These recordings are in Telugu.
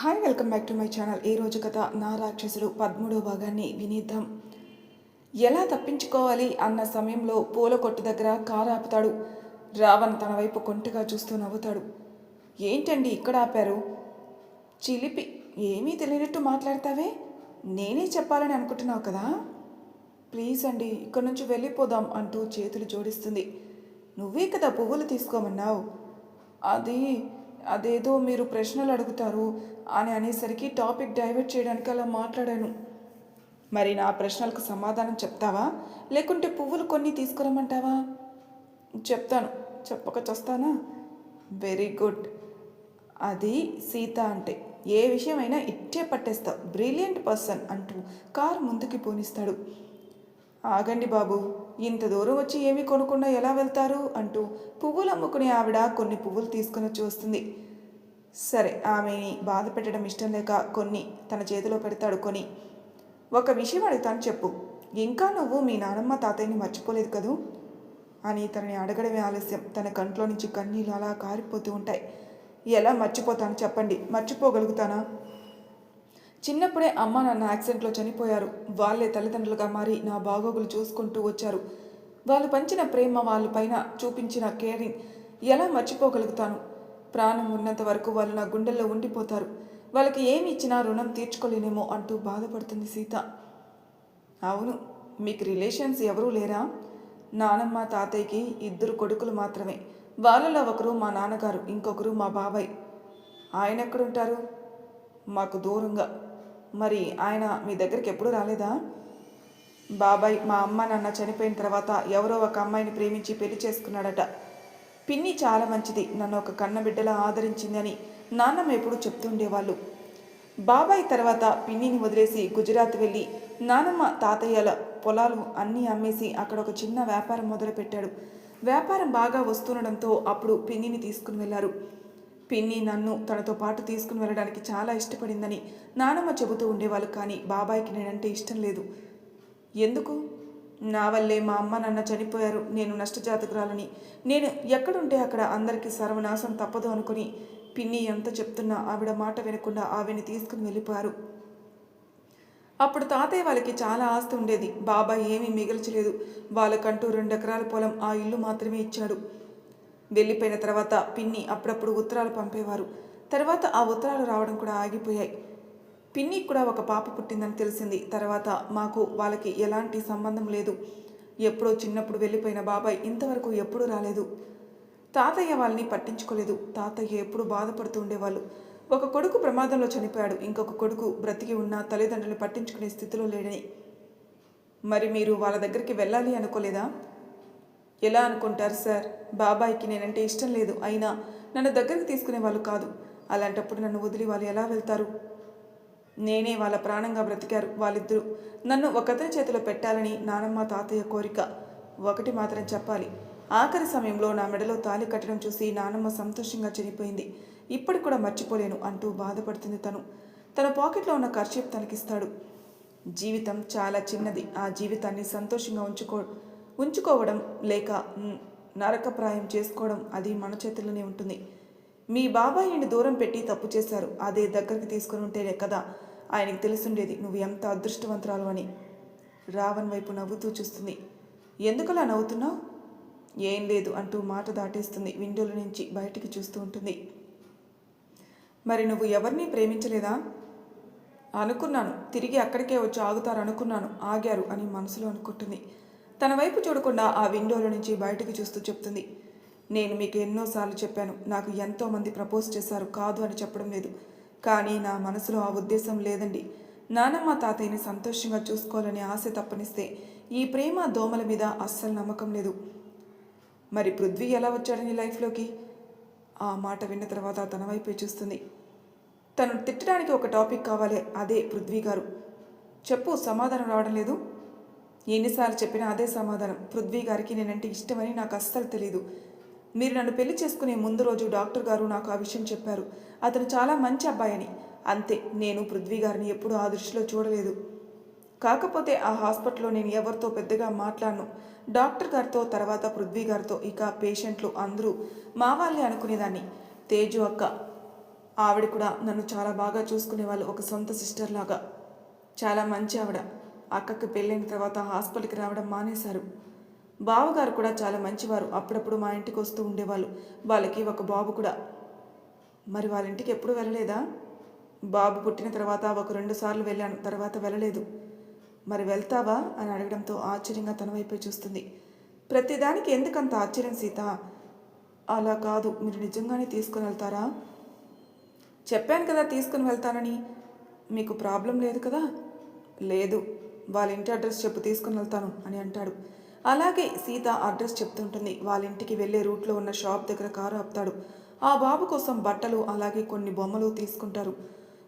Hi welcome back to my channel. ఈ రోజు కథ నా రాక్షసుడు 13వ భాగాన్ని వినేద్దాం. ఎలా తప్పించుకోవాలి అన్న సమయంలో పూల కొట్టు దగ్గర కారు ఆపుతాడు. రావణ్ తన వైపు కొంటగా చూస్తూ నవ్వుతాడు. ఏంటండి ఇక్కడ ఆపారు? చిలిపి, ఏమీ తెలియనట్టు మాట్లాడతావే? నేనే చెప్పాలని అనుకుంటున్నావు కదా. ప్లీజ్ అండి, ఇక్కడి నుంచి వెళ్ళిపోదాం అంటూ చేతులు జోడిస్తుంది. నువ్వే కదా పువ్వులు తీసుకోమన్నావు. అది అదేదో మీరు ప్రశ్నలు అడుగుతారు అని అనేసరికి టాపిక్ డైవర్ట్ చేయడానికి అలా మాట్లాడాను. మరి నా ప్రశ్నలకు సమాధానం చెప్తావా, లేకుంటే పువ్వులు కొన్ని తీసుకురమ్మంటావా? చెప్తాను, చెప్పక చస్తానా? Very good. అది సీత అంటే ఏ విషయమైనా ఇట్టే పట్టేస్తావు. బ్రిలియంట్ పర్సన్ అంటూ కారు ముందుకి పోనిస్తాడు. ఆగండి బాబు, ఇంత దూరం వచ్చి ఏమీ కొనకుండా ఎలా వెళ్తారు అంటూ పువ్వులు అమ్ముకునే ఆవిడ కొన్ని పువ్వులు తీసుకుని చూస్తుంది. సరే, ఆమెని బాధ పెట్టడం ఇష్టం లేక కొన్ని తన చేతిలో పెడతాడు. కొని ఒక విషయం అడుగుతాను, చెప్పు. ఇంకా నువ్వు మీ నానమ్మ తాతయ్యని మర్చిపోలేదు కదూ అని తనని అడగడమే ఆలస్యం. తన కంట్లో నుంచి కన్నీళ్ళు అలా కారిపోతూ ఉంటాయి. ఎలా మర్చిపోతాను చెప్పండి, మర్చిపోగలుగుతానా? చిన్నప్పుడే అమ్మ నాన్న యాక్సిడెంట్లో చనిపోయారు. వాళ్ళే తల్లిదండ్రులుగా మారి నా బాగోగులు చూసుకుంటూ వచ్చారు. వాళ్ళు పంచిన ప్రేమ, వాళ్ళ పైన చూపించిన కేరింగ్ ఎలా మర్చిపోగలుగుతాను? ప్రాణం ఉన్నంత వరకు వాళ్ళు నా గుండెల్లో ఉండిపోతారు. వాళ్ళకి ఏమి ఇచ్చినా రుణం తీర్చుకోలేనేమో అంటూ బాధపడుతుంది సీత. అవును, మీకు రిలేషన్స్ ఎవరూ లేరా? నానమ్మ తాతయ్యకి 2 కొడుకులు మాత్రమే. వాళ్ళలో ఒకరు మా నాన్నగారు, ఇంకొకరు మా బాబాయ్. ఆయన ఎక్కడుంటారు? మాకు దూరంగా. మరి ఆయన మీ దగ్గరికి ఎప్పుడూ రాలేదా? బాబాయ్ మా అమ్మ నాన్న చనిపోయిన తర్వాత ఎవరో ఒక అమ్మాయిని ప్రేమించి పెళ్లి చేసుకున్నాడట. పిన్ని చాలా మంచిది, నన్ను ఒక కన్నబిడ్డలా ఆదరించిందని నాన్నమ్మ ఎప్పుడూ చెప్తుండేవాళ్ళు. బాబాయ్ తర్వాత పిన్నిని వదిలేసి గుజరాత్ వెళ్ళి నానమ్మ తాతయ్యల పొలాలు అన్నీ అమ్మేసి అక్కడ ఒక చిన్న వ్యాపారం మొదలుపెట్టాడు. వ్యాపారం బాగా వస్తుండడంతో అప్పుడు పిన్నిని తీసుకుని వెళ్ళారు. పిన్ని నన్ను తనతో పాటు తీసుకుని వెళ్ళడానికి చాలా ఇష్టపడిందని నానమ్మ చెబుతూ ఉండేవాళ్ళు. కానీ బాబాయ్కి నేనంటే ఇష్టం లేదు. ఎందుకు? నా వల్లే మా అమ్మ నాన్న చనిపోయారు. నేను నష్టజాతకురాలని, నేను ఎక్కడుంటే అక్కడ అందరికీ సర్వనాశం తప్పదు అనుకుని పిన్ని ఎంత చెప్తున్నా ఆవిడ మాట వినకుండా ఆవిడని తీసుకుని వెళ్ళిపోయారు. అప్పుడు తాతయ్య వాళ్ళకి చాలా ఆస్తి ఉండేది. బాబాయ్ ఏమీ మిగల్చలేదు. వాళ్ళకంటూ 2 ఎకరాల పొలం, ఆ ఇల్లు మాత్రమే ఇచ్చాడు. వెళ్ళిపోయిన తర్వాత పిన్ని అప్పుడప్పుడు ఉత్తరాలు పంపేవారు. తర్వాత ఆ ఉత్తరాలు రావడం కూడా ఆగిపోయాయి. పిన్నికి కూడా ఒక పాప పుట్టిందని తెలిసింది. తర్వాత మాకు వాళ్ళకి ఎలాంటి సంబంధం లేదు. ఎప్పుడో చిన్నప్పుడు వెళ్ళిపోయిన బాబాయ్ ఇంతవరకు ఎప్పుడూ రాలేదు. తాతయ్య వాళ్ళని పట్టించుకోలేదు. తాతయ్య ఎప్పుడు బాధపడుతూ ఉండేవాళ్ళు. ఒక కొడుకు ప్రమాదంలో చనిపోయాడు, ఇంకొక కొడుకు బ్రతికి ఉన్న తల్లిదండ్రులు పట్టించుకునే స్థితిలో లేడని. మరి మీరు వాళ్ళ దగ్గరికి వెళ్ళాలి అనుకోలేదా? ఎలా అనుకుంటారు సార్? బాబాయ్కి నేనంటే ఇష్టం లేదు, అయినా నన్ను దగ్గరికి తీసుకునే వాళ్ళు కాదు. అలాంటప్పుడు నన్ను వదిలి వాళ్ళు ఎలా వెళ్తారు? నేనే వాళ్ళ ప్రాణంగా బ్రతికారు. వాళ్ళిద్దరూ నన్ను ఒకతని చేతిలో పెట్టాలని నానమ్మ తాతయ్య కోరిక. ఒకటి మాత్రం చెప్పాలి, ఆఖరి సమయంలో నా మెడలో తాళి కట్టడం చూసి నానమ్మ సంతోషంగా చనిపోయింది. ఇప్పటికి కూడా మర్చిపోలేను అంటూ బాధపడుతుంది తను. తన పాకెట్లో ఉన్న కర్చీఫ్ తనకిస్తాడు. జీవితం చాలా చిన్నది. ఆ జీవితాన్ని సంతోషంగా ఉంచుకోవడం లేక నరకప్రాయం చేసుకోవడం అది మన చేతుల్లోనే ఉంటుంది. మీ బాబాయిని దూరం పెట్టి తప్పు చేశారు. అదే దగ్గరికి తీసుకుని ఉంటేనే కదా ఆయనకి తెలుసుండేది నువ్వు ఎంత అదృష్టవంతురాలు అని. రావణ్ వైపు నవ్వుతూ చూస్తుంది. ఎందుకలా నవ్వుతున్నావు? ఏం లేదు అంటూ మాట దాటేస్తుంది. విండోల నుంచి బయటికి చూస్తూ ఉంటుంది. మరి నువ్వు ఎవరిని ప్రేమించలేదా? అనుకున్నాను, తిరిగి అక్కడికే వచ్చి ఆగుతారు అనుకున్నాను, ఆగారు అని మనసులో అనుకుంటుంది. తన వైపు చూడకుండా ఆ విండోలో నుంచి బయటకు చూస్తూ చెప్తుంది. నేను మీకు ఎన్నోసార్లు చెప్పాను, నాకు ఎంతోమంది ప్రపోజ్ చేశారు, కాదు అని చెప్పడం లేదు. కానీ నా మనసులో ఆ ఉద్దేశం లేదండి. నానమ్మ తాతయ్యని సంతోషంగా చూసుకోవాలని ఆశ తప్పనిస్తే ఈ ప్రేమ దోమల మీద అస్సలు నమ్మకం లేదు. మరి పృథ్వీ ఎలా వచ్చాడని లైఫ్లోకి? ఆ మాట విన్న తర్వాత తన వైపే చూస్తుంది. తను తిట్టడానికి ఒక టాపిక్ కావాలి, అదే పృథ్వీ గారు. చెప్పు, సమాధానం రావడం లేదు. ఎన్నిసార్లు చెప్పినా అదే సమాధానం. పృథ్వీ గారికి నేనంటే ఇష్టమని నాకు అస్సలు తెలీదు. మీరు నన్ను పెళ్లి చేసుకునే ముందు రోజు డాక్టర్ గారు నాకు ఆ విషయం చెప్పారు. అతను చాలా మంచి అబ్బాయి అని. అంతే, నేను పృథ్వీ గారిని ఎప్పుడూ ఆ దృష్టిలో చూడలేదు. కాకపోతే ఆ హాస్పిటల్లో నేను ఎవరితో పెద్దగా మాట్లాడను. డాక్టర్ గారితో, తర్వాత పృథ్వీ గారితో, ఇక పేషెంట్లు అందరూ మా వాళ్ళే అనుకునేదాన్ని. తేజు అక్క ఆవిడ కూడా నన్ను చాలా బాగా చూసుకునేవాళ్ళు, ఒక సొంత సిస్టర్ లాగా. చాలా మంచి ఆవిడ. అక్కకి పెళ్ళైన తర్వాత హాస్పిటల్కి రావడం మానేశారు. బావగారు కూడా చాలా మంచివారు, అప్పుడప్పుడు మా ఇంటికి వస్తూ ఉండేవాళ్ళు. వాళ్ళకి ఒక బాబు కూడా. మరి వాళ్ళ ఇంటికి ఎప్పుడు వెళ్ళలేదా? బాబు పుట్టిన తర్వాత ఒక 2 సార్లు వెళ్ళాను, తర్వాత వెళ్ళలేదు. మరి వెళ్తావా అని అడగడంతో ఆశ్చర్యంగా తన వైపే చూస్తుంది. ప్రతిదానికి ఎందుకంత ఆశ్చర్యం సీత? అలా కాదు, మీరు నిజంగానే తీసుకుని వెళ్తారా? చెప్పాను కదా తీసుకుని వెళ్తానని. మీకు ప్రాబ్లం లేదు కదా? లేదు, వాళ్ళ ఇంటి అడ్రస్ చెప్పు, తీసుకుని వెళ్తాను అని అంటాడు. అలాగే సీత అడ్రస్ చెప్తుంటుంది. వాళ్ళ ఇంటికి వెళ్ళే రూట్లో ఉన్న షాప్ దగ్గర కారు ఆపుతాడు. ఆ బాబు కోసం బట్టలు అలాగే కొన్ని బొమ్మలు తీసుకుంటారు.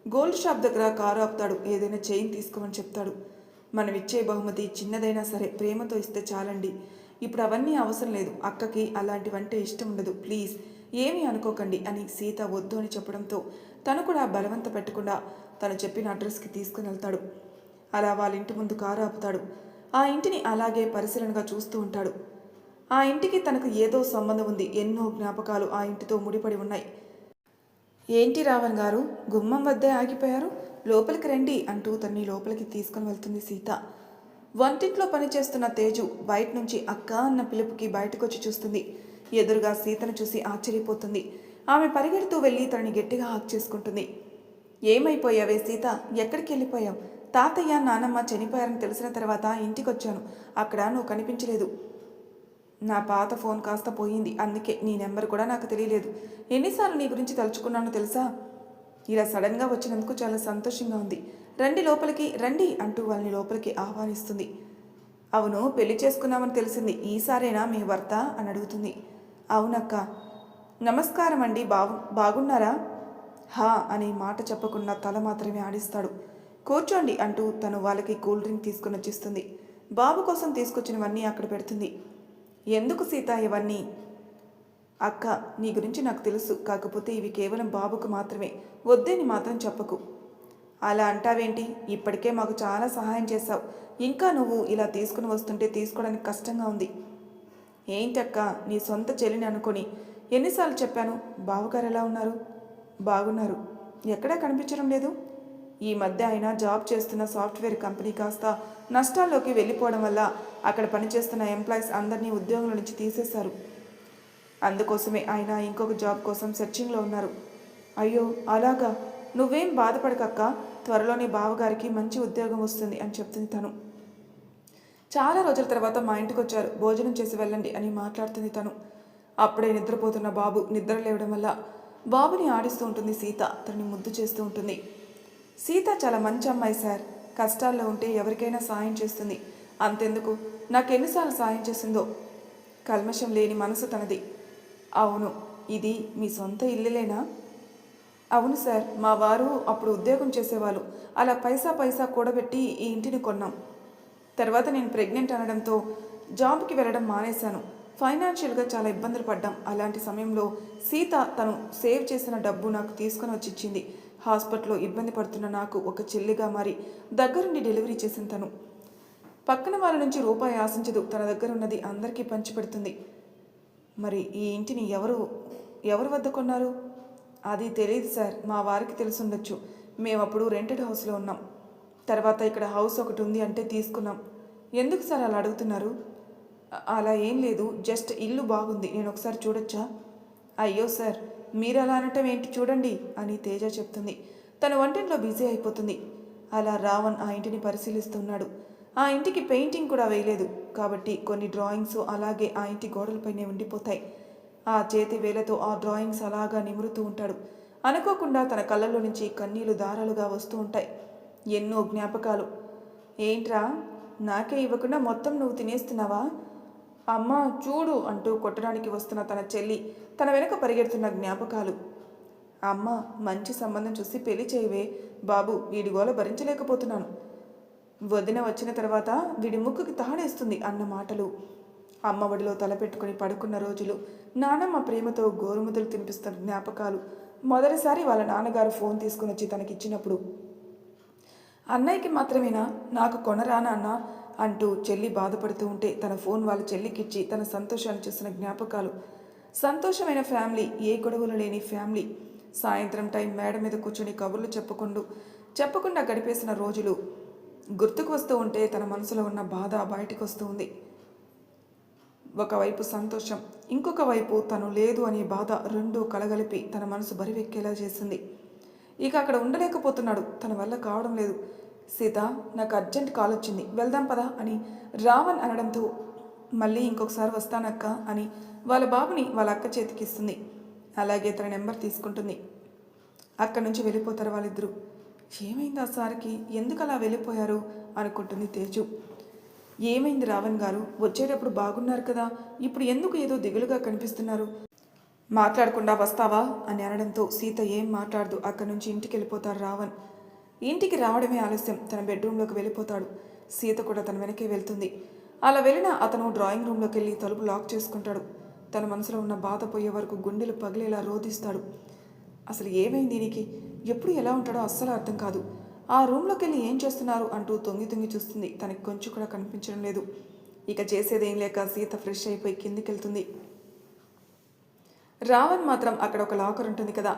గోల్డ్ షాప్ దగ్గర కారు ఆపుతాడు. ఏదైనా చైన్ తీసుకోమని చెప్తాడు. మనం ఇచ్చే బహుమతి చిన్నదైనా సరే ప్రేమతో ఇస్తే చాలండి. ఇప్పుడు అవన్నీ అవసరం లేదు, అక్కకి అలాంటివంటే ఇష్టం ఉండదు, ప్లీజ్ ఏమీ అనుకోకండి అని సీత వద్దు అని చెప్పడంతో తను కూడా బలవంత పెట్టకుండా తను చెప్పిన అడ్రస్కి తీసుకుని వెళ్తాడు. అలా వాళ్ళ ఇంటి ముందు కారు ఆపుతాడు. ఆ ఇంటిని అలాగే పరిశీలనగా చూస్తూ ఉంటాడు. ఆ ఇంటికి తనకు ఏదో సంబంధం ఉంది. ఎన్నో జ్ఞాపకాలు ఆ ఇంటితో ముడిపడి ఉన్నాయి. ఏంటి రావణ్ గారు, గుమ్మం వద్దే ఆగిపోయారు? లోపలికి రండి అంటూ తన్ని లోపలికి తీసుకుని వెళ్తుంది సీత. వంటింట్లో పనిచేస్తున్న తేజు బయట నుంచి అక్క అన్న పిలుపుకి బయటకొచ్చి చూస్తుంది. ఎదురుగా సీతను చూసి ఆశ్చర్యపోతుంది. ఆమె పరిగెడుతూ వెళ్ళి తనని గట్టిగా హాక్ చేసుకుంటుంది. ఏమైపోయావే సీత, ఎక్కడికి వెళ్ళిపోయావు? తాతయ్య నానమ్మ చనిపోయారని తెలిసిన తర్వాత ఇంటికొచ్చాను, అక్కడ నువ్వు కనిపించలేదు. నా పాత ఫోన్ కాస్త పోయింది, అందుకే నీ నెంబర్ కూడా నాకు తెలియలేదు. ఎన్నిసార్లు నీ గురించి తలుచుకున్నానో తెలుసా? ఇలా సడన్గా వచ్చినందుకు చాలా సంతోషంగా ఉంది. రండి లోపలికి రండి అంటూ వాళ్ళని లోపలికి ఆహ్వానిస్తుంది. అవును, పెళ్లి చేసుకున్నామని తెలిసింది, ఈసారేనా మీ భర్త అని అడుగుతుంది. అవునక్క. నమస్కారం అండి, బాగున్నారా? హా అనే మాట చెప్పకుండా తల మాత్రమే ఆడిస్తాడు. కూర్చోండి అంటూ తను వాళ్ళకి కూల్ డ్రింక్ తీసుకుని వచ్చిస్తుంది. బాబు కోసం తీసుకొచ్చినవన్నీ అక్కడ పెడుతుంది. ఎందుకు సీత ఇవన్నీ? అక్క, నీ గురించి నాకు తెలుసు, కాకపోతే ఇవి కేవలం బాబుకు మాత్రమే, వద్దని మాత్రం చెప్పకు. అలా అంటావేంటి? ఇప్పటికే మాకు చాలా సహాయం చేశావు, ఇంకా నువ్వు ఇలా తీసుకుని వస్తుంటే తీసుకోవడానికి కష్టంగా ఉంది. ఏంటక్క, నీ సొంత చెల్లిని అనుకొని ఎన్నిసార్లు చెప్పాను. బావగారు ఎలా ఉన్నారు? బాగున్నారు. ఎక్కడా కనిపించడం లేదు. ఈ మధ్య ఆయన జాబ్ చేస్తున్న సాఫ్ట్వేర్ కంపెనీ కాస్త నష్టాల్లోకి వెళ్ళిపోవడం వల్ల అక్కడ పనిచేస్తున్న ఎంప్లాయీస్ అందరినీ ఉద్యోగుల నుంచి తీసేశారు. అందుకోసమే ఆయన ఇంకొక జాబ్ కోసం సెర్చింగ్లో ఉన్నారు. అయ్యో అలాగా, నువ్వేం బాధపడకక్క, త్వరలోనే బావగారికి మంచి ఉద్యోగం వస్తుంది అని చెప్తుంది తను. చాలా రోజుల తర్వాత మా ఇంటికి వచ్చారు, భోజనం చేసి వెళ్ళండి అని మాట్లాడుతుంది తను. అప్పుడే నిద్రపోతున్న బాబు నిద్ర లేవడం వల్ల బాబుని ఆడిస్తూ ఉంటుంది సీత. తనని ముద్దు చేస్తూ ఉంటుంది. సీత చాలా మంచి అమ్మాయి సార్, కష్టాల్లో ఉంటే ఎవరికైనా సాయం చేస్తుంది. అంతెందుకు, నాకెన్నిసార్లు సాయం చేసిందో. కల్మషం లేని మనసు తనది. అవును, ఇది మీ సొంత ఇల్లులేనా? అవును సార్, మా వారు అప్పుడు ఉద్యోగం చేసేవాళ్ళు, అలా పైసా పైసా కూడబెట్టి ఈ ఇంటిని కొన్నాం. తర్వాత నేను ప్రెగ్నెంట్ అనడంతో జాబ్కి వెళ్ళడం మానేశాను. ఫైనాన్షియల్గా చాలా ఇబ్బందులు పడ్డాం. అలాంటి సమయంలో సీత తను సేవ్ చేసిన డబ్బు నాకు తీసుకొని వచ్చి ఇచ్చింది. హాస్పిటల్లో ఇబ్బంది పడుతున్న నాకు ఒక చెల్లిగా మారి దగ్గరుండి డెలివరీ చేసిన తను. పక్కన వాళ్ళ నుంచి రూపాయి ఆశించదు, తన దగ్గర ఉన్నది అందరికీ పంచిపెడుతుంది. మరి ఈ ఇంటిని ఎవరు వద్ద కొన్నారు? అది తెలియదు సార్, మా వారికి తెలుసుండొచ్చు. మేము అప్పుడు రెంటెడ్ హౌస్లో ఉన్నాం. తర్వాత ఇక్కడ హౌస్ ఒకటి ఉంది అంటే తీసుకున్నాం. ఎందుకు సార్ అలా అడుగుతున్నారు? అలా ఏం లేదు, జస్ట్ ఇల్లు బాగుంది, నేను ఒకసారి చూడొచ్చా? అయ్యో సార్, మీరు అలా అనటం ఏంటి, చూడండి అని తేజ చెప్తుంది. తన వంటింట్లో బిజీ అయిపోతుంది. అలా రావణ్ ఆ ఇంటిని పరిశీలిస్తున్నాడు. ఆ ఇంటికి పెయింటింగ్ కూడా వేయలేదు కాబట్టి కొన్ని డ్రాయింగ్స్ అలాగే ఆ ఇంటి గోడలపైనే ఉండిపోతాయి. ఆ చేతి వేలతో ఆ డ్రాయింగ్స్ అలాగా నిమురుతూ ఉంటాడు. అనుకోకుండా తన కళ్ళల్లో నుంచి కన్నీళ్లు దారాలుగా వస్తూ ఉంటాయి. ఎన్నో జ్ఞాపకాలు. ఏంట్రా, నాకే ఇవ్వకుండా మొత్తం నువ్వు తినేస్తున్నావా? అమ్మా చూడు అంటూ కొట్టడానికి వస్తున్న తన చెల్లి తన వెనక పరిగెడుతున్న జ్ఞాపకాలు. అమ్మ, మంచి సంబంధం చూసి పెళ్లి చేయవే బాబు, వీడి గోల భరించలేకపోతున్నాను. వదిన వచ్చిన తర్వాత వీడి ముక్కుకి తాడేస్తుంది అన్న మాటలు. అమ్మ ఒడిలో తలపెట్టుకుని పడుకున్న రోజులు, నానమ్మ ప్రేమతో గోరుముద్దలు తినిపిస్తున్న జ్ఞాపకాలు. మొదటిసారి వాళ్ళ నాన్నగారు ఫోన్ తీసుకుని వచ్చి తనకిచ్చినప్పుడు, అన్నయ్యకి మాత్రమేనా, నాకు కొనరా నాన్న అంటూ చెల్లి బాధపడుతూ ఉంటే తన ఫోన్ వాళ్ళ చెల్లికిచ్చి తన సంతోషాన్ని చూసిన జ్ఞాపకాలు. సంతోషమైన ఫ్యామిలీ, ఏ గొడవలు లేని ఫ్యామిలీ. సాయంత్రం టైం మేడ మీద కూర్చొని కబుర్లు చెప్పకుండా గడిపేసిన రోజులు గుర్తుకు వస్తూ ఉంటే తన మనసులో ఉన్న బాధ బయటకు వస్తూ ఉంది. ఒకవైపు సంతోషం, ఇంకొక వైపు తను లేదు అనే బాధ రెండూ కలగలిపి తన మనసు బరివెక్కేలా చేసింది. ఇక అక్కడ ఉండలేకపోతున్నాడు. తన వల్ల కావడం లేదు. సీత, నాకు అర్జెంట్ కాల్ వచ్చింది, వెళ్దాం పదా అని రావణ్ అనడంతో మళ్ళీ ఇంకొకసారి వస్తానక్క అని వాళ్ళ బాబుని వాళ్ళ అక్క చేతికిస్తుంది. అలాగే తన నెంబర్ తీసుకుంటుంది. అక్కడి నుంచి వెళ్ళిపోతారు వాళ్ళిద్దరూ. ఏమైంది ఆ సార్కి, ఎందుకు అలా వెళ్ళిపోయారు అనుకుంటుంది తేజు. ఏమైంది రావణ్ గారు, వచ్చేటప్పుడు బాగున్నారు కదా, ఇప్పుడు ఎందుకు ఏదో దిగులుగా కనిపిస్తున్నారు? మాట్లాడకుండా వస్తావా అని అనడంతో సీత ఏం మాట్లాడదు. అక్కడి నుంచి ఇంటికి వెళ్ళిపోతారు రావణ్. ఇంటికి రావడమే ఆలస్యం. తన బెడ్రూమ్లోకి వెళ్ళిపోతాడు. సీత కూడా తన వెనకే వెళ్తుంది. అలా వెళ్ళిన అతను డ్రాయింగ్ రూమ్లోకి వెళ్ళి తలుపు లాక్ చేసుకుంటాడు. తన మనసులో ఉన్న బాధ పోయే వరకు గుండెలు పగిలేలా రోధిస్తాడు. అసలు ఏమైంది దీనికి, ఎప్పుడు ఎలా ఉంటాడో అస్సలు అర్థం కాదు. ఆ రూమ్లోకి వెళ్ళి ఏం చేస్తున్నారు అంటూ తొంగి చూస్తుంది. తనకి కొంచెం కూడా కనిపించడం లేదు. ఇక చేసేదేం లేక సీత ఫ్రెష్ అయిపోయి కిందికి వెళ్తుంది. రావణ్ మాత్రం అక్కడ ఒక లాకర్ ఉంటుంది కదా,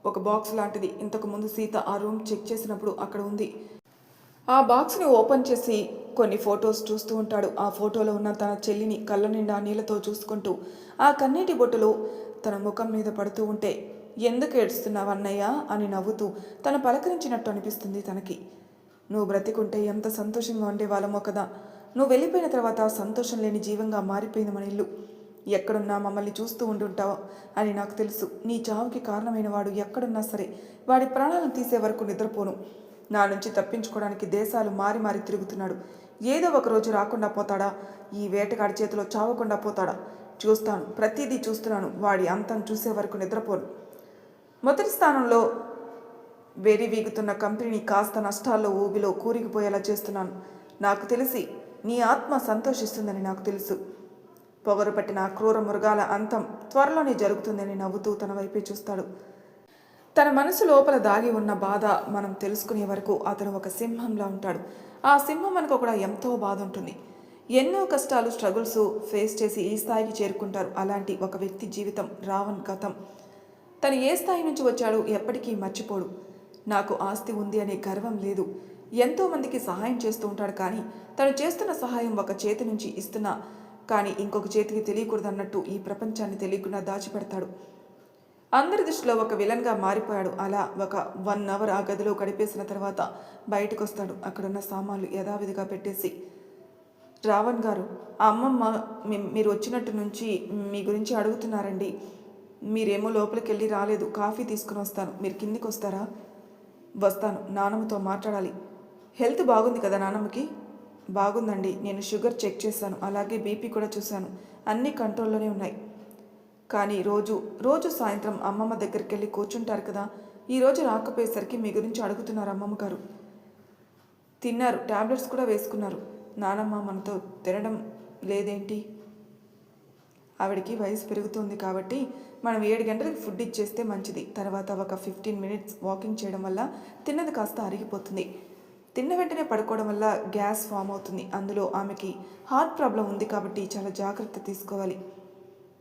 ఒక బాక్స్ లాంటిది. ఇంతకుముందు సీత ఆ రూమ్ చెక్ చేసినప్పుడు అక్కడ ఉంది. ఆ బాక్స్ని ఓపెన్ చేసి కొన్ని ఫొటోస్ చూస్తూ ఉంటాడు. ఆ ఫోటోలో ఉన్న తన చెల్లిని కళ్ళ నిండా నీళ్ళతో చూసుకుంటూ ఆ కన్నీటి బొట్టులో తన ముఖం మీద పడుతూ ఉంటే, ఎందుకు ఏడుస్తున్నావు అన్నయ్య అని నవ్వుతూ తను పలకరించినట్టు అనిపిస్తుంది తనకి. నువ్వు బ్రతికుంటే ఎంత సంతోషంగా ఉండేవాళ్ళమో కదా, నువ్వు వెళ్ళిపోయిన తర్వాత సంతోషం లేని జీవంగా మారిపోయింది మన ఇల్లు. ఎక్కడున్నా మమ్మల్ని చూస్తూ ఉండుంటావు అని నాకు తెలుసు. నీ చావుకి కారణమైన వాడు ఎక్కడున్నా సరే వాడి ప్రాణాలను తీసే వరకు నిద్రపోను. నా నుంచి తప్పించుకోవడానికి దేశాలు మారి మారి తిరుగుతున్నాడు. ఏదో ఒక రోజు రాకుండా పోతాడా, ఈ వేటగాడి చేతిలో చావకుండా పోతాడా చూస్తాను. ప్రతిదీ చూస్తున్నాను. వాడి అంతం చూసే వరకు నిద్రపోను. మొదటి స్థానంలో వీగుతున్న కంపెనీని కాస్త నష్టాల్లో ఊబిలో కూరికిపోయేలా చేస్తున్నాను. నాకు తెలిసి నీ ఆత్మ సంతోషిస్తుందని నాకు తెలుసు. పొగరు పట్టిన క్రూర మృగాల అంతం త్వరలోనే జరుగుతుందని నవ్వుతూ తన వైపే చూస్తాడు. తన మనసు లోపల దాగి ఉన్న బాధ మనం తెలుసుకునే వరకు అతను ఒక సింహంలా ఉంటాడు. ఆ సింహం మనకు కూడా ఎంతో బాధ ఉంటుంది. ఎన్నో కష్టాలు, స్ట్రగుల్స్ ఫేస్ చేసి ఈ స్థాయికి చేరుకుంటారు. అలాంటి ఒక వ్యక్తి జీవితం రావణ్ గతం. తను ఏ స్థాయి నుంచి వచ్చాడో ఎప్పటికీ మర్చిపోడు. నాకు ఆస్తి ఉంది అనే గర్వం లేదు. ఎంతోమందికి సహాయం చేస్తూ ఉంటాడు. కానీ తను చేస్తున్న సహాయం ఒక చేతి నుంచి ఇస్తున్నా కానీ ఇంకొక చేతికి తెలియకూడదన్నట్టు ఈ ప్రపంచాన్ని తెలియకుండా దాచిపెడతాడు. అందరి దృష్టిలో ఒక విలన్గా మారిపోయాడు. అలా ఒక 1 అవర్ ఆ గదిలో గడిపేసిన తర్వాత బయటకు వస్తాడు. అక్కడున్న సామాన్లు యథావిధిగా పెట్టేసి, రావణ్ గారు, అమ్మమ్మ మీరు వచ్చినట్టు నుంచి మీ గురించి అడుగుతున్నారండి. మీరేమో లోపలికి వెళ్ళి రాలేదు. కాఫీ తీసుకుని వస్తాను, మీరు కిందికి వస్తారా? వస్తాను, నానమ్మతో మాట్లాడాలి. హెల్త్ బాగుంది కదా నానమ్మకి? బాగుందండి, నేను షుగర్ చెక్ చేశాను, అలాగే బీపీ కూడా చూశాను, అన్నీ కంట్రోల్లోనే ఉన్నాయి. కానీ రోజు సాయంత్రం అమ్మమ్మ దగ్గరికి వెళ్ళి కూర్చుంటారు కదా, ఈరోజు రాకపోయేసరికి మీ గురించి అడుగుతున్నారు అమ్మమ్మ గారు. తిన్నారు, టాబ్లెట్స్ కూడా వేసుకున్నారు. నానమ్మ మనతో తినడం లేదేంటి? ఆవిడికి వయసు పెరుగుతుంది కాబట్టి మనం 7 గంటలకు ఫుడ్ ఇచ్చేస్తే మంచిది. తర్వాత ఒక 15 మినిట్స్ వాకింగ్ చేయడం వల్ల తిన్నది కాస్త అరిగిపోతుంది. తిన్న వెంటనే పడుకోవడం వల్ల గ్యాస్ ఫామ్ అవుతుంది. అందులో ఆమెకి హార్ట్ ప్రాబ్లం ఉంది కాబట్టి చాలా జాగ్రత్త తీసుకోవాలి.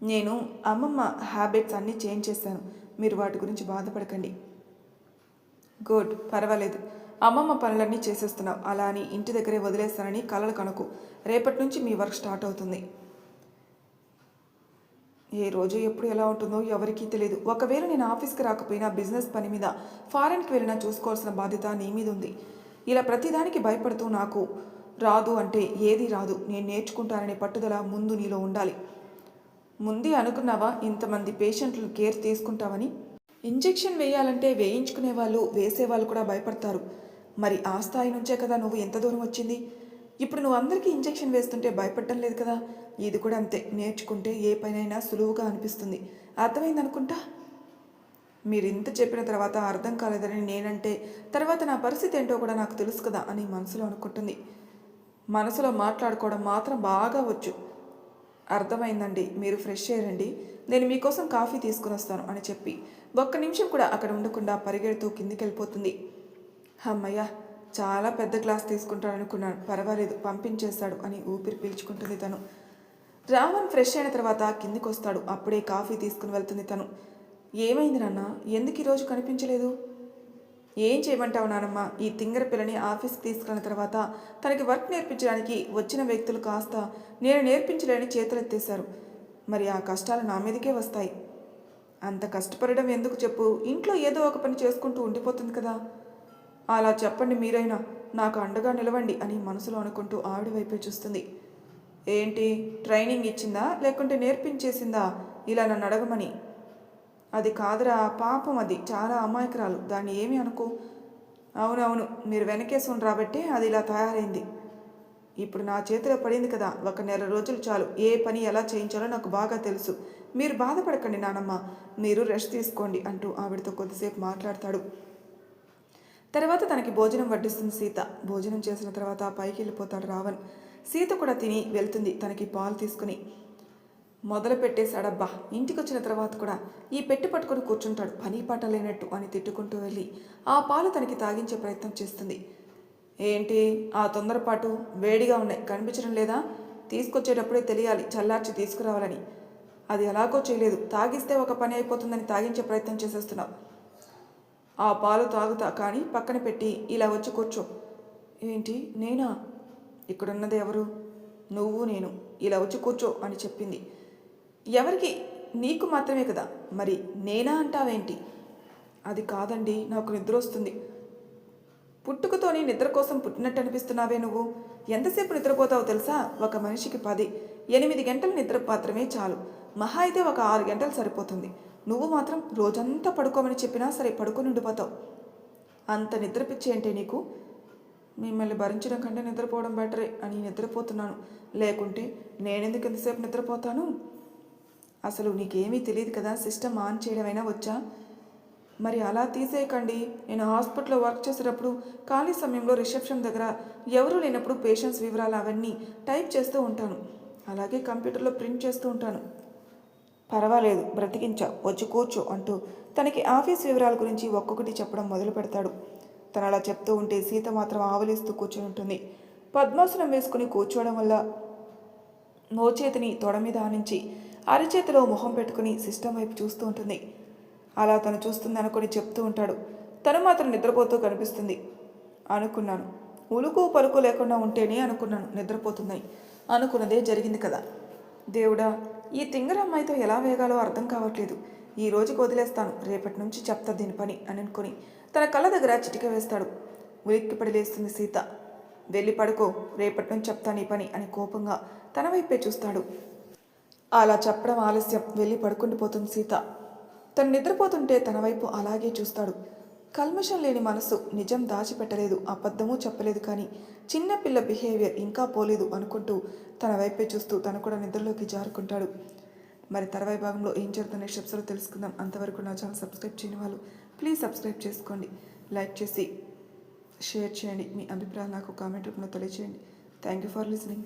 నేను అమ్మమ్మ హ్యాబిట్స్ అన్నీ చేంజ్ చేశాను, మీరు వాటి గురించి బాధపడకండి. గుడ్, పర్వాలేదు, అమ్మమ్మ పనులన్నీ చేసేస్తున్నావు. అలా అని ఇంటి దగ్గరే వదిలేస్తానని కలలు కనుకు. రేపటి నుంచి మీ వర్క్ స్టార్ట్ అవుతుంది. ఏ రోజు ఎప్పుడు ఎలా ఉంటుందో ఎవరికీ తెలియదు. ఒకవేళ నేను ఆఫీస్కి రాకపోయినా బిజినెస్ పని మీద ఫారెన్కి వెళ్ళినా చూసుకోవాల్సిన బాధ్యత నీ మీద ఉంది. ఇలా ప్రతిదానికి భయపడుతూ నాకు రాదు అంటే ఏది రాదు, నేను నేర్చుకుంటాననే పట్టుదల ముందు నీలో ఉండాలి. ముందే అనుకున్నావా ఇంతమంది పేషెంట్లు కేర్ తీసుకుంటావని? ఇంజెక్షన్ వేయాలంటే వేయించుకునే వాళ్ళు, వేసేవాళ్ళు కూడా భయపడతారు. మరి ఆ స్థాయి నుంచే కదా నువ్వు ఎంత దూరం వచ్చింది. ఇప్పుడు నువ్వు అందరికీ ఇంజెక్షన్ వేస్తుంటే భయపడటం లేదు కదా, ఇది కూడా అంతే. నేర్చుకుంటే ఏ పనైనా సులువుగా అనిపిస్తుంది. అర్థమైందనుకుంటా. మీరు ఇంత చెప్పిన తర్వాత అర్థం కాలేదని నేనంటే తర్వాత నా పరిస్థితి ఏంటో కూడా నాకు తెలుసు కదా అని మనసులో అనుకుంటుంది. మనసులో మాట్లాడుకోవడం మాత్రం బాగా వచ్చు. అర్థమైందండి, మీరు ఫ్రెష్ అయ్యారండి, నేను మీకోసం కాఫీ తీసుకుని వస్తాను అని చెప్పి 1 నిమిషం కూడా అక్కడ ఉండకుండా పరిగెడుతూ కిందికి వెళ్ళిపోతుంది. అమ్మయ్య, చాలా పెద్ద క్లాస్ తీసుకుంటాడనుకున్నాను, పర్వాలేదు పంపించేస్తాడు అని ఊపిరి పీల్చుకుంటుంది తను. రావణ్ ఫ్రెష్ అయిన తర్వాత కిందికి వస్తాడు. అప్పుడే కాఫీ తీసుకుని వెళ్తుంది తను. ఏమైంది నాన్న? ఎందుకు ఈరోజు కనిపించలేదు? ఏం చేయమంటావు నానమ్మ? ఈ తింగర పిల్లని ఆఫీస్కి తీసుకెళ్ళిన తర్వాత తనకి వర్క్ నేర్పించడానికి వచ్చిన వ్యక్తులు కాస్త నేను నేర్పించలేని చేతులెత్తేశారు. మరి ఆ కష్టాలు నా మీదకే వస్తాయి. అంత కష్టపడడం ఎందుకు చెప్పు? ఇంట్లో ఏదో ఒక పని చేసుకుంటూ ఉండిపోతుంది కదా. అలా చెప్పండి మీరైనా, నాకు అండగా నిలవండి అని మనసులో అనుకుంటూ ఆవిడ వైపే చూస్తుంది. ఏంటి, ట్రైనింగ్ ఇచ్చిందా లేకుంటే నేర్పించేసిందా ఇలా నన్ను అడగమని? అది కాదురా, పాపం అది చాలా అమాయకురాలు, దాన్ని ఏమి అనుకో. అవునవును, మీరు వెనకేసుకుని రాబట్టి అది ఇలా తయారైంది. ఇప్పుడు నా చేతిలో పడింది కదా, ఒక నెల రోజులు చాలు. ఏ పని ఎలా చేయించాలో నాకు బాగా తెలుసు. మీరు బాధపడకండి నానమ్మ, మీరు రెస్ట్ తీసుకోండి అంటూ ఆవిడతో కొద్దిసేపు మాట్లాడతాడు. తర్వాత తనకి భోజనం వడ్డిస్తుంది సీత. భోజనం చేసిన తర్వాత పైకి వెళ్ళిపోతాడు రావణ్. సీత కూడా తిని వెళ్తుంది తనకి పాలు తీసుకుని. మొదలు పెట్టేశాడబ్బా, ఇంటికి వచ్చిన తర్వాత కూడా ఈ పెట్టి పట్టుకొని కూర్చుంటాడు పని పాట లేనట్టు అని తిట్టుకుంటూ వెళ్ళి ఆ పాలు తనకి తాగించే ప్రయత్నం చేస్తుంది. ఏంటి ఆ తొందరపాటు? వేడిగా ఉన్నాయి, కనిపించడం లేదా? తీసుకొచ్చేటప్పుడే తెలియాలి చల్లార్చి తీసుకురావాలని. అది ఎలాగో చేయలేదు, తాగిస్తే ఒక పని అయిపోతుందని తాగించే ప్రయత్నం చేసేస్తున్నావు. ఆ పాలు తాగుతా, కానీ పక్కన పెట్టి ఇలా వచ్చి కూర్చో. ఏంటి నేనా? ఇక్కడున్నది ఎవరు? నువ్వు నేను. ఇలా వచ్చి కూర్చో అని చెప్పింది. ఎవరికి? నీకు మాత్రమే కదా, మరి నేనా అంటావేంటి? అది కాదండి, నాకు నిద్ర వస్తుంది. పుట్టుకతోని నిద్ర కోసం పుట్టినట్టు అనిపిస్తున్నావే నువ్వు. ఎంతసేపు నిద్రపోతావో తెలుసా? ఒక మనిషికి 10-8 గంటల నిద్ర మాత్రమే చాలు. మహా అయితే ఒక 6 గంటలు సరిపోతుంది. నువ్వు మాత్రం రోజంతా పడుకోమని చెప్పినా సరే పడుకొని ఉండిపోతావు. అంత నిద్ర పిచ్చి అంటే నీకు? మిమ్మల్ని భరించడం కంటే నిద్రపోవడం బెటరే అని నిద్రపోతున్నాను. లేకుంటే నేనెందుకు ఎంతసేపు నిద్రపోతాను? అసలు నీకేమీ తెలియదు కదా, సిస్టమ్ ఆన్ చేయడమైనా వచ్చా? మరి అలా తీసేయకండి. నేను హాస్పిటల్లో వర్క్ చేసేటప్పుడు ఖాళీ సమయంలో రిసెప్షన్ దగ్గర ఎవరూ లేనప్పుడు పేషెంట్స్ వివరాలు అవన్నీ టైప్ చేస్తూ ఉంటాను. అలాగే కంప్యూటర్లో ప్రింట్ చేస్తూ ఉంటాను. పర్వాలేదు, బ్రతికించా, వచ్చి కూర్చో అంటూ తనకి ఆఫీస్ వివరాల గురించి ఒక్కొక్కటి చెప్పడం మొదలు పెడతాడు. తను అలా చెప్తూ ఉంటే సీత మాత్రం ఆవలిస్తూ కూర్చొని ఉంటుంది. పద్మాసనం వేసుకుని కూర్చోవడం వల్ల మోచేతిని తొడ మీద ఆనించి అరచేతిలో మొహం పెట్టుకుని సిస్టమ్ వైపు చూస్తూ ఉంటుంది. అలా తను చూస్తుంది అనుకుని చెప్తూ ఉంటాడు. తను మాత్రం నిద్రపోతూ కనిపిస్తుంది. అనుకున్నాను, ఉలుకు పలుకు లేకుండా ఉంటేనే అనుకున్నాను నిద్రపోతుందని. అనుకున్నదే జరిగింది కదా. దేవుడా, ఈ తింగర అమ్మాయితో ఎలా వేగాలో అర్థం కావట్లేదు. ఈ రోజుకి వదిలేస్తాను, రేపటి నుంచి చెప్తా దీని పని అని అనుకుని తన కళ్ళ దగ్గర చిటిక వేస్తాడు. ఉలిక్కిపడి లేస్తుంది సీత. వెళ్ళి పడుకో, రేపటి నుంచి చెప్తాను ఈ పని అని కోపంగా తన వైపే చూస్తాడు. అలా చెప్పడం ఆలస్యం, వెళ్ళి పడుకుండిపోతుంది సీత. తను నిద్రపోతుంటే తన వైపు అలాగే చూస్తాడు. కల్మషం లేని మనసు నిజం దాచిపెట్టలేదు, అబద్ధమూ చెప్పలేదు, కానీ చిన్నపిల్ల బిహేవియర్ ఇంకా పోలేదు అనుకుంటూ తన వైపే చూస్తూ తను కూడా నిద్రలోకి జారుకుంటాడు. మరి తర్వాయి భాగంలో ఏం జరుగుతున్న స్టెప్స్లో తెలుసుకుందాం. అంతవరకు నా ఛానల్ సబ్స్క్రైబ్ చేయని వాళ్ళు ప్లీజ్ సబ్స్క్రైబ్ చేసుకోండి, లైక్ చేసి షేర్ చేయండి, మీ అభిప్రాయాలు నాకు కామెంట్ రూపంలో తెలియజేయండి. Thank you for listening.